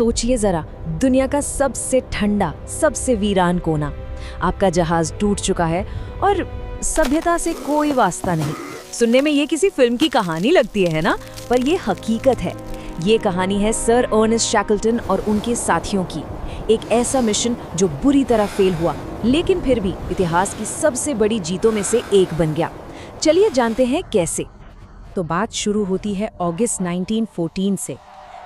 सोचिए जरा, दुनिया का सबसे ठंडा, सबसे वीरान कोना। आपका जहाज टूट चुका है और सभ्यता से कोई वास्ता नहीं। सुनने में ये किसी फिल्म की कहानी लगती है ना, पर ये हकीकत है। ये कहानी है सर अर्नेस्ट शैकल्टन और उनके साथियों की। एक ऐसा मिशन जो बुरी तरह फेल हुआ, लेकिन फिर भी इतिहास की सबसे बड़ी जीतों में से एक बन गया। चलिए जानते हैं कैसे। तो बात शुरू होती है अगस्त 1914 से।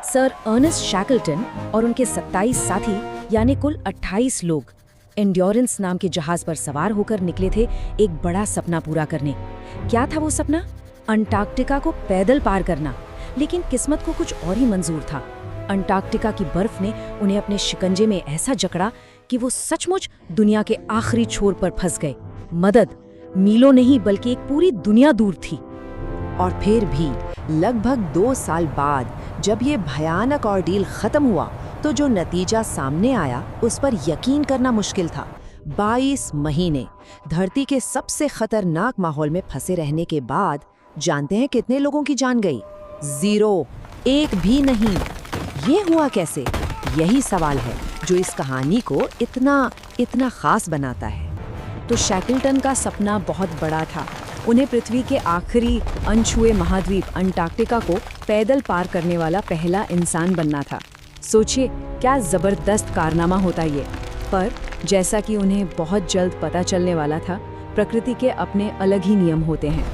सर अर्नेस्ट शैकल्टन और उनके 27 साथी यानी कुल 28 लोग एंड्योरेंस नाम के जहाज पर सवार होकर निकले थे एक बड़ा सपना पूरा करने। क्या था वो सपना? अंटार्कटिका को पैदल पार करना। लेकिन किस्मत को कुछ और ही मंजूर था। अंटार्कटिका की बर्फ ने उन्हें अपने शिकंजे में ऐसा जकड़ा कि वो सचमुच दुनिया के आखिरी छोर पर फंस गए। मदद मीलों नहीं बल्कि एक पूरी दुनिया दूर थी। और फिर भी लगभग 2 साल बाद जब ये भयानक ऑर्डील खत्म हुआ तो जो नतीजा सामने आया उस पर यकीन करना मुश्किल था। 22 महीने धरती के सबसे खतरनाक माहौल में फंसे रहने के बाद जानते हैं कितने लोगों की जान गई? 0, एक भी नहीं। ये हुआ कैसे? यही सवाल है जो इस कहानी को इतना खास बनाता है। तो शैकल्टन का सपना बहुत बड़ा था। उन्हें पृथ्वी के आखिरी अनछुए महाद्वीप अंटार्कटिका को पैदल पार करने वाला पहला इंसान बनना था। सोचिए क्या जबरदस्त कारनामा होता ये। पर जैसा कि उन्हें बहुत जल्द पता चलने वाला था, प्रकृति के अपने अलग ही नियम होते हैं।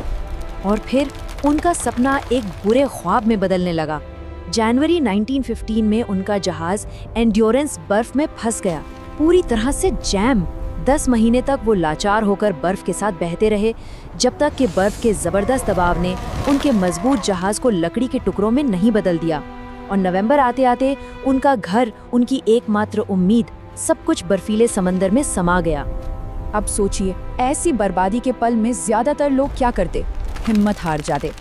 और फिर उनका सपना एक बुरे ख्वाब में बदलने लगा। जनवरी 1915 में उनका जहाज एंड्योरेंस बर्फ में फंस गया, पूरी तरह से जैम। 10 महीने तक वो लाचार होकर बर्फ के साथ बहते रहे, जब तक कि बर्फ के जबरदस्त दबाव ने उनके मजबूत जहाज को लकड़ी के टुकड़ों में नहीं बदल दिया। और नवंबर आते आते उनका घर, उनकी एकमात्र उम्मीद, सब कुछ बर्फीले समंदर में समा गया। अब सोचिए, ऐसी बर्बादी के पल में ज्यादातर लोग क्या करते? हिम्मत हार जाते।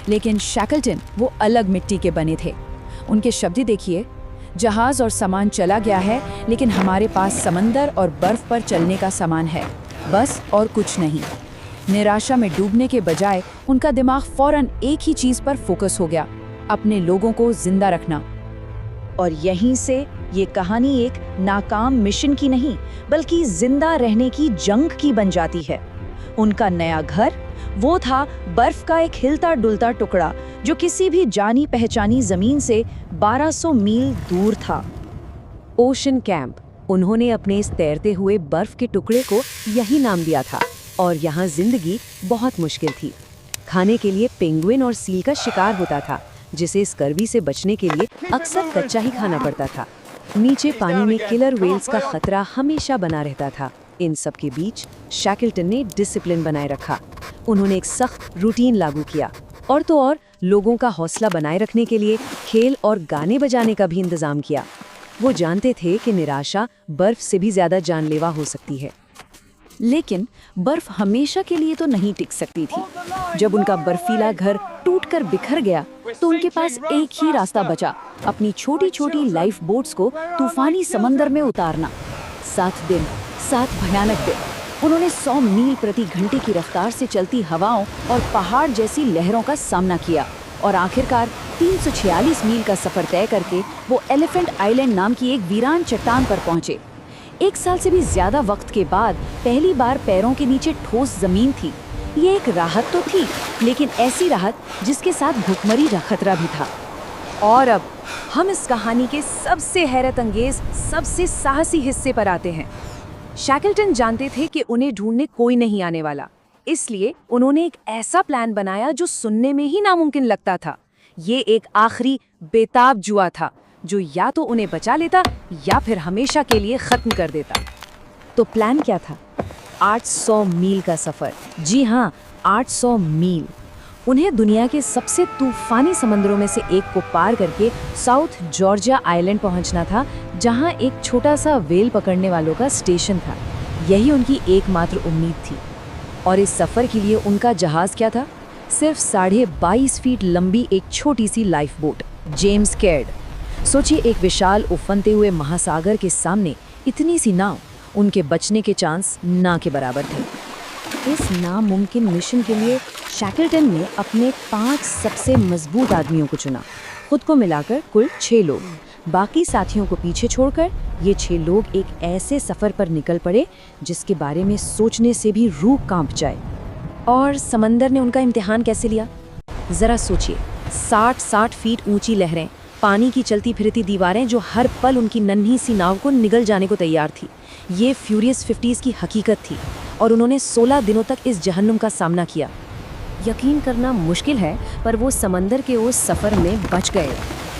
लेकिन शैकल्टन वो अलग मिट्टी के बने थे। उनके शब्द देखिए, जहाज और सामान चला गया है, लेकिन हमारे पास समंदर और बर्फ पर चलने का सामान है, बस और कुछ नहीं। निराशा में डूबने के बजाय उनका दिमाग फौरन एक ही चीज पर फोकस हो गया, अपने लोगों को जिंदा रखना। और यहीं से ये कहानी एक नाकाम मिशन की नहीं, बल्कि जिंदा रहने की जंग की बन जाती है। उनका नया घर वो था बर्फ का एक हिलता डुलता टुकड़ा जो किसी भी जानी पहचानी जमीन से 1200 मील दूर था। Ocean camp. उन्होंने अपने इस तैरते हुए बर्फ के टुकड़े को यही नाम दिया था। और यहाँ जिंदगी बहुत मुश्किल थी। खाने के लिए पेंगुइन और सील का शिकार होता था, जिसे स्कर्वी से बचने के लिए अक्सर कच्चा ही खाना पड़ता था। नीचे पानी में किलर व्हेल्स का खतरा हमेशा बना रहता था। इन सब के बीच शैकल्टन ने डिसिप्लिन बनाए रखा। उन्होंने एक सख्त रूटीन लागू किया, और तो और लोगों का हौसला बनाए रखने के लिए खेल और गाने बजाने का भी इंतजाम किया। वो जानते थे कि निराशा बर्फ से भी ज्यादा जानलेवा हो सकती है। लेकिन बर्फ हमेशा के लिए तो नहीं टिक सकती थी। जब उनका बर्फीला घर टूटकर बिखर गया तो उनके पास एक ही रास्ता बचा, अपनी छोटी छोटी लाइफ बोट्स को तूफानी समंदर में उतारना। 7 दिन, 7 भयानक दिन उन्होंने 100 मील प्रति घंटे की रफ्तार से चलती हवाओं और पहाड़ जैसी लहरों का सामना किया, और आखिरकार 346 मील का सफर तय करके वो एलिफेंट आइलैंड नाम की एक वीरान चट्टान पर पहुंचे। 1 साल से भी ज्यादा वक्त के बाद पहली बार पैरों के नीचे ठोस जमीन थी। ये एक राहत तो थी, लेकिन ऐसी राहत जिसके साथ भूखमरी का खतरा भी था। और अब हम इस कहानी के सबसे हैरत अंगेज, सबसे साहसी हिस्से पर आते हैं। शैकल्टन जानते थे कि उन्हें ढूंढने कोई नहीं आने वाला, इसलिए उन्होंने एक ऐसा प्लान बनाया जो सुनने में ही नामुमकिन लगता था। ये एक आखिरी बेताब जुआ था जो या तो उन्हें बचा लेता या फिर हमेशा के लिए खत्म कर देता। तो प्लान क्या था? 800 मील का सफर। जी हाँ, 800 मील। उन्हें दुनिया के सबसे तूफानी समंदरों में से एक को पार करके साउथ जॉर्जिया आइलैंड पहुंचना था, जहां एक छोटा सा व्हेल पकड़ने वालों का स्टेशन था। यही उनकी एकमात्र उम्मीद थी। और इस सफर के लिए उनका जहाज क्या था? सिर्फ 22.5 फीट लंबी एक छोटी सी लाइफ बोट, जेम्स कैड। सोचिए, एक विशाल उफनते हुए महासागर के सामने इतनी सी नाव, उनके बचने के चांस ना के बराबर थे। इस नामुमकिन मिशन के लिए शैकल्टन ने अपने 5 सबसे मजबूत आदमियों को चुना। खुद को मिलाकर कुल 6 लोग। बाकी साथियों को पीछे छोड़कर ये 6 लोग एक ऐसे सफर पर निकल पड़े जिसके बारे में सोचने से भी रूह कांप जाए। और समंदर ने उनका इम्तिहान कैसे लिया? जरा सोचिए, 60-60 फीट ऊंची लहरें, पानी की चलती फिरती दीवारें जो हर पल उनकी नन्ही सी नाव को निगल जाने को तैयार थी। ये फ्यूरियस 50s की हकीकत थी और उन्होंने 16 दिनों तक इस जहन्नुम का सामना किया। यकीन करना मुश्किल है, पर वो समंदर के उस सफ़र में बच गए।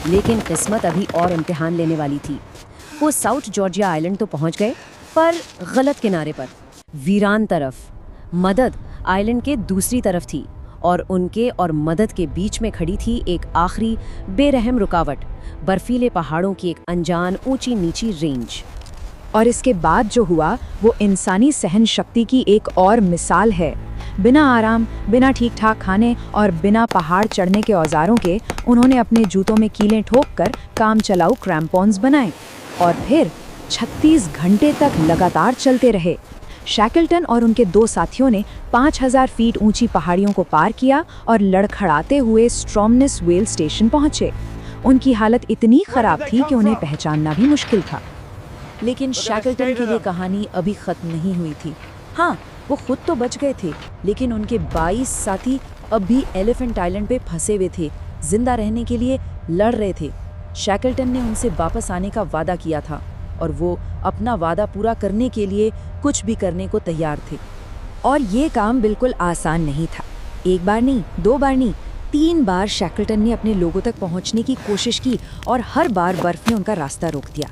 लेकिन किस्मत अभी और इम्तिहान लेने वाली थी। वो साउथ जॉर्जिया आइलैंड तो पहुंच गए, पर गलत किनारे पर, वीरान तरफ। मदद आइलैंड के दूसरी तरफ थी और उनके और मदद के बीच में खड़ी थी एक आखिरी बेरहम रुकावट, बर्फीले पहाड़ों की एक अनजान ऊंची नीची रेंज। और इसके बाद जो हुआ वो इंसानी सहन शक्ति की एक और मिसाल है। बिना आराम, बिना ठीक ठाक खाने और बिना पहाड़ चढ़ने के औजारों के उन्होंने अपने जूतों में कीलें ठोककर काम चलाऊ क्रैम्पॉन्स बनाए और फिर 36 घंटे तक लगातार चलते रहे। शैकल्टन और उनके 2 साथियों ने 5000 फीट ऊंची पहाड़ियों को पार किया और लड़खड़ाते हुए स्ट्रॉमनेस व्हेल स्टेशन पहुंचे। उनकी हालत इतनी खराब थी कि उन्हें पहचानना भी मुश्किल था। लेकिन शैकल्टन के लिए कहानी अभी खत्म नहीं हुई थी। हाँ, वो खुद तो बच गए थे, लेकिन उनके 22 साथी अब भी एलिफेंट आइलैंड पे फंसे हुए थे, जिंदा रहने के लिए लड़ रहे थे। शैकल्टन ने उनसे वापस आने का वादा किया था और वो अपना वादा पूरा करने के लिए कुछ भी करने को तैयार थे। और ये काम बिल्कुल आसान नहीं था। एक बार नहीं, 2 बार नहीं, 3 बार शैकल्टन ने अपने लोगों तक पहुंचने की कोशिश की और हर बार बर्फ ने उनका रास्ता रोक दिया।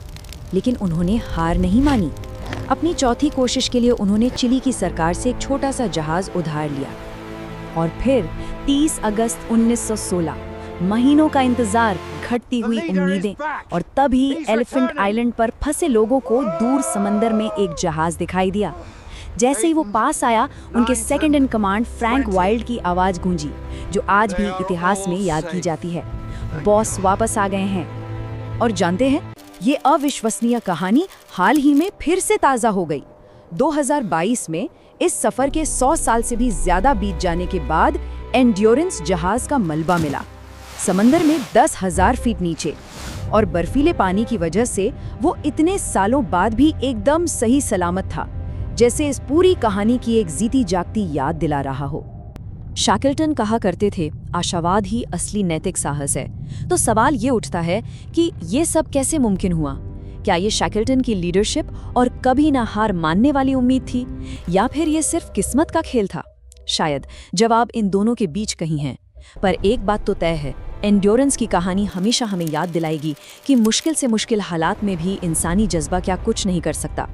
लेकिन उन्होंने हार नहीं मानी। अपनी चौथी कोशिश के लिए उन्होंने चिली की सरकार से एक छोटा सा जहाज उधार लिया। और फिर 30 अगस्त 1916, महीनों का इंतजार, घटती हुई उम्मीदें, और तभी एलिफेंट आइलैंड पर फंसे लोगों को दूर समंदर में एक जहाज दिखाई दिया। जैसे ही वो पास आया, उनके second in command Frank wild की आवाज गूंजी, जो आज भी इतिहास में याद की जाती है। बॉस वापस आ गए हैं। और जानते हैं, ये अविश्वसनीय कहानी हाल ही में फिर से ताज़ा हो गई। 2022 में इस सफर के 100 साल से भी ज्यादा बीत जाने के बाद एंड्योरेंस जहाज का मलबा मिला, समंदर में 10,000 फीट नीचे, और बर्फीले पानी की वजह से वो इतने सालों बाद भी एकदम सही सलामत था, जैसे इस पूरी कहानी की एक जीती जागती याद दिला रहा हो। शैकल्टन कहा करते थे, आशावाद ही असली नैतिक साहस है। तो सवाल ये उठता है कि ये सब कैसे मुमकिन हुआ? क्या ये शैकल्टन की लीडरशिप और कभी ना हार मानने वाली उम्मीद थी, या फिर ये सिर्फ किस्मत का खेल था? शायद जवाब इन दोनों के बीच कहीं है। पर एक बात तो तय है, एंड्योरेंस की कहानी हमेशा हमें याद दिलाएगी कि मुश्किल से मुश्किल हालात में भी इंसानी जज्बा क्या कुछ नहीं कर सकता।